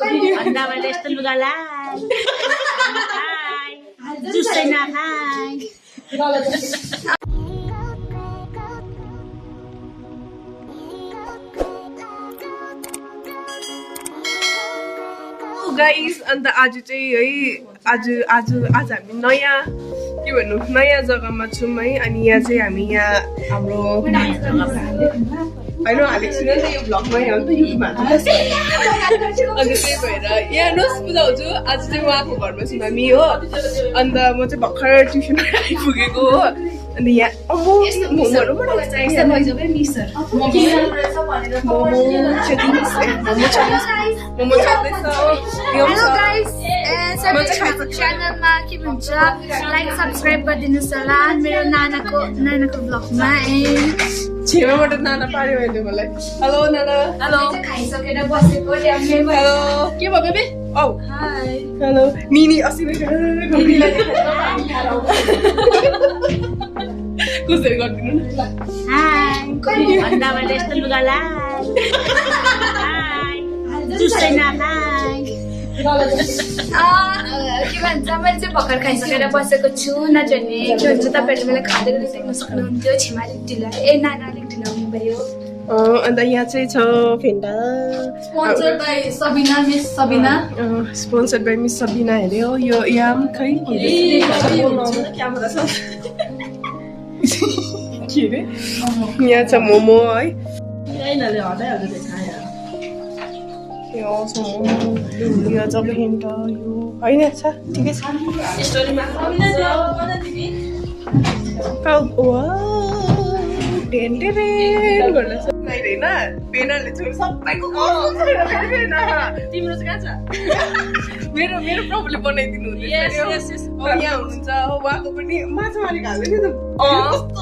भन्दा मैले यस्तो लुगा लाइ जुसै नखाइ गाइस अन्त आज चाहिँ है आज हामी नयाँ के भन्नु नयाँ जग्गामा छौँ है अनि यहाँ चाहिँ हामी यहाँ हाम्रो होइन हालेको छुइनँ नि यो भ्लगमै हो नि त युट्युबमा अनि त्यही भएर यहाँ हेर्नुहोस् बुझाउँछु आज चाहिँ उहाँको घरमा छौँ हामी हो अन्त म चाहिँ भर्खर ट्युसनबाट आइपुगेको हो अन्त यहाँ मोमोहरू च्यानलमा के भन्छ लाइक सब्सक्राइब गरिदिनुहोस् होला मेरो नानाको ब्लगमा छेमाबाट नाना पार्यो अहिले मलाई हेलो नाना हेलो खाइसकेर बसेको हेलो के भयो बेबी औ हाई हेलो मिनी अस्ति कसरी गरिदिनु न हाई भन्दा मैले यस्तो लुगा लाइ जुसै नखाइ के भन्छ मैले चाहिँ भर्खर खाइसकेर बसेको छु नजाने के भन्छ तपाईँहरूले मलाई खाँदै गरेर देख्न सक्नुहुन्थ्यो छिमाली ढिला नाना अलिक ढिला हुनुभयो अन्त यहाँ चाहिँ छ Fanta sponsored by Sabina miss Sabina sponsored by miss Sabina हेऱ्यो यो याम खै के अरे यहाँ छ मोमो है यो छ मोमो यो छ फेन्टा यो होइन छ ठिकै छ होइन पेनाले छोड सबैको तिम्रो चाहिँ कहाँ छ मेरो प्रभुले बनाइदिनु हुँदैछ यहाँ हुनुहुन्छ उहाँको पनि माछा मारेको हाल्दै नि त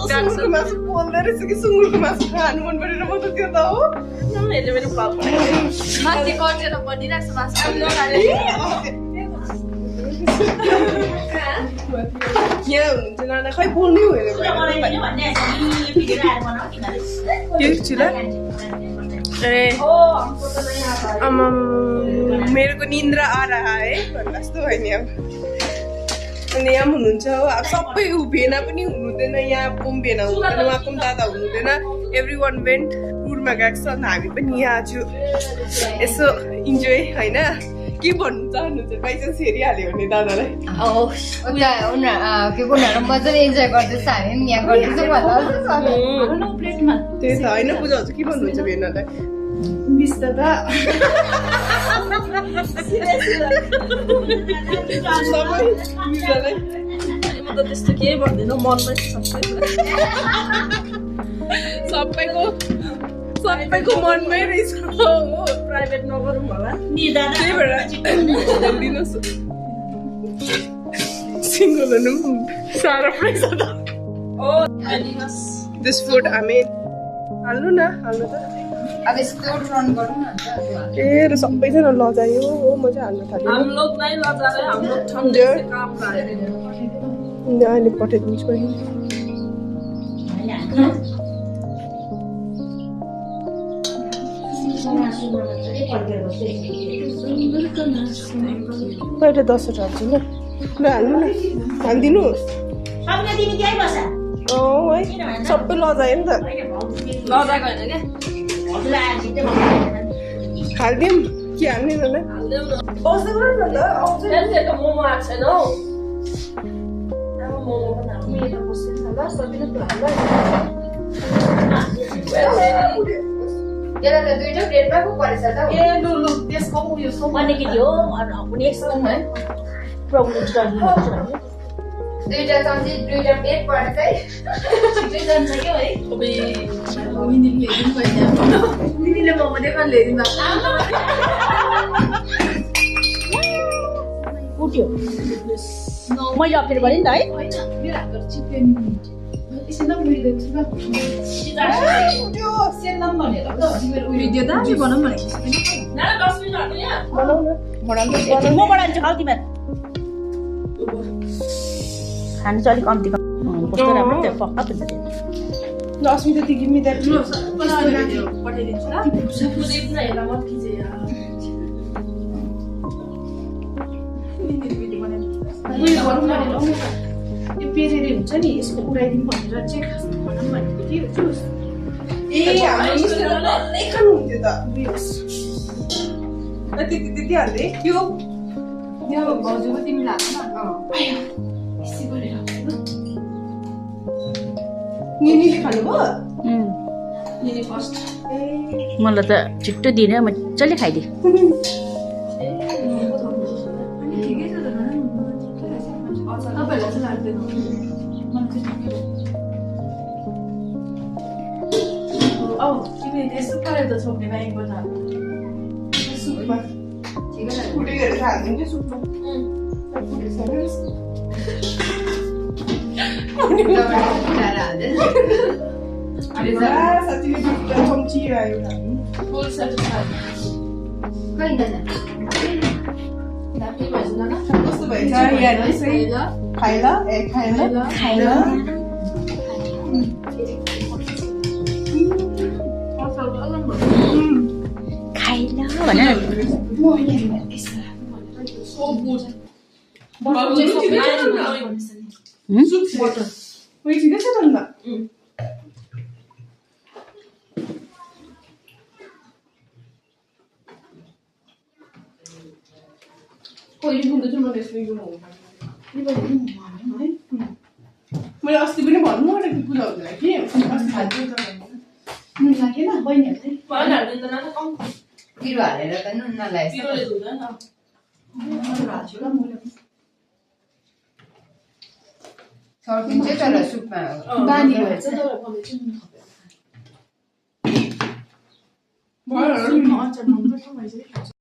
सुँगुरको मासु पोल्दो रहेछ कि सुँगुरको मासु खानु मन परेर म त त्यो त हो मेरो माथि कटेर बनिरहेको छ मासु यहाँ हुनुहुन्छ नाना खै बोल्नै होइन मेरो को निन्द्रा आ रहा है भन्नु जस्तो भयो नि अब अनि यहाँ हुनुहुन्छ हो अब सबै भेना पनि हुनुहुँदैन यहाँ कोम भेना हुनुहुँदैन उहाँको पनि दादा हुनुहुँदैन एभ्री वान वेन्ट टुरमा गएको छ अन्त हामी पनि यहाँ आज यसो इन्जोय होइन के भन्नु चाहनुहुन्छ बाइचान्स हेरिहाल्यो भने दादालाई उनीहरू मजाले इन्जोय गर्दैछ हामी पनि यहाँ गर्दैछौँ त्यही त होइन बुझाउँछु के भन्नुहुन्छ भेनालाई मिस दादा म त त्यस्तो केही भन्दिनँ मनमै सबैको मनमै रहेछ हो प्राइभेट नगरौँ होला त्यही भएर दिनुहोस् सिङ्गल हुनु साह्रो परेछ त दिस फुड हामी हाल्नु त अब यस्तो रन गरौँ न ए र सबैजना लजायो हो म चाहिँ हाल्न थालेँ अहिले पठाइदिन्छु पहिला 10 हाल्छु ल हाल्नु न हालिदिनु है सबै लजायो नि त हालिदिउँ के हाल्ने न मोमो आएको छैन हौ दुईटा प्लेटमा पो परेछ त ए लु त्यसको उयो अलिकति हो अनि यसको प्रब्लम दुईटा चम्ची दुईटा प्लेट परेछ है छिटै जान्छ क्या है मिनीले मोमो देखान ल्याइदिनु उठ्यो मैले अप्ठ्यारो गरेँ नि त है भिडियो त हामी बनाऊँ भनेको म बनाउँछु खाऊ तिमीहरू खानु चाहिँ अलिक कम्ती कस्तो राम्रो त्यो पक्का हुन्छ त्यो लक्ष्मी त गिमी द्याट यो पेरेरे हुन्छ नि यसको उडाइदिउँ भनेर चाहिँ खासमा भनौँ भनेको थियो जुस ए हामी नै खानुहुन्थ्यो त त्यति हाल्दै त्यो भाउजूको तिमी लाग्छ निनीले खानुभयो निनी फर्स्ट मलाई त छिट्टो दिने मजाले खाइदिए तपाईँहरूलाई चाहिँ लाग्दैन औ तिमी यस्तो पारेर त छोप्ने ब्याङ्कबाट सुपमा फुटे गरेर हालिदिन्छ सुपमा साथीले चम्ची आयो फुल कस्तो भएछ यहाँ खाइला ए खाइला खाइला खाइला भनेर उयो ठिकै छ त अन्त मैले अस्ति पनि भन्नु आँटेको कुरा हुँदैन कि अस्ति खाल्छु त नुन लागेन बहिनीहरूले पिरो हालेर त नुन नलाएछ सर्किन्छ तर सुपमा बानी भएछ तर मलाई चाहिँ नुन थपेर सुपमा अचार नहुँदा ठाउँ भइसक्यो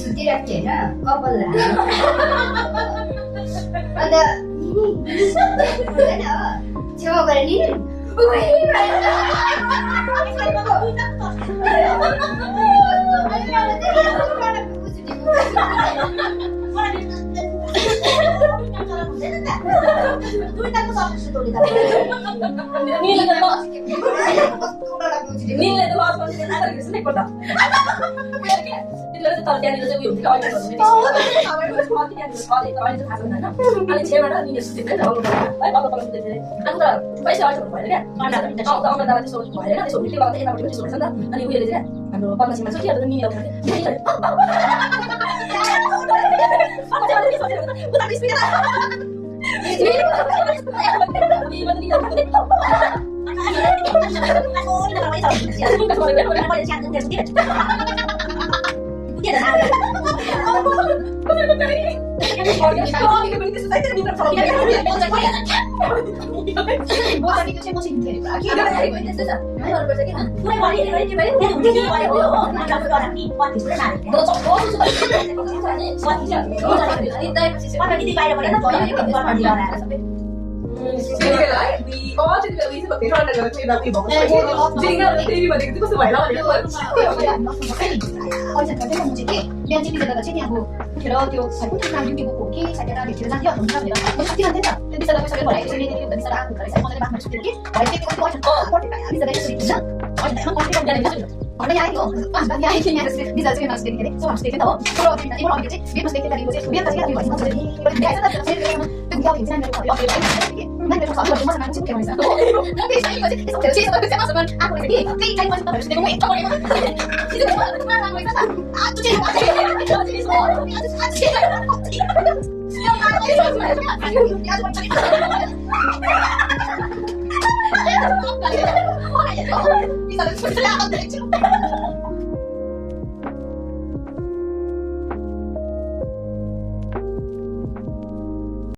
सुतिरहेको थिएन कपाल अन्त हुँदैन हो छेउमा गएर नि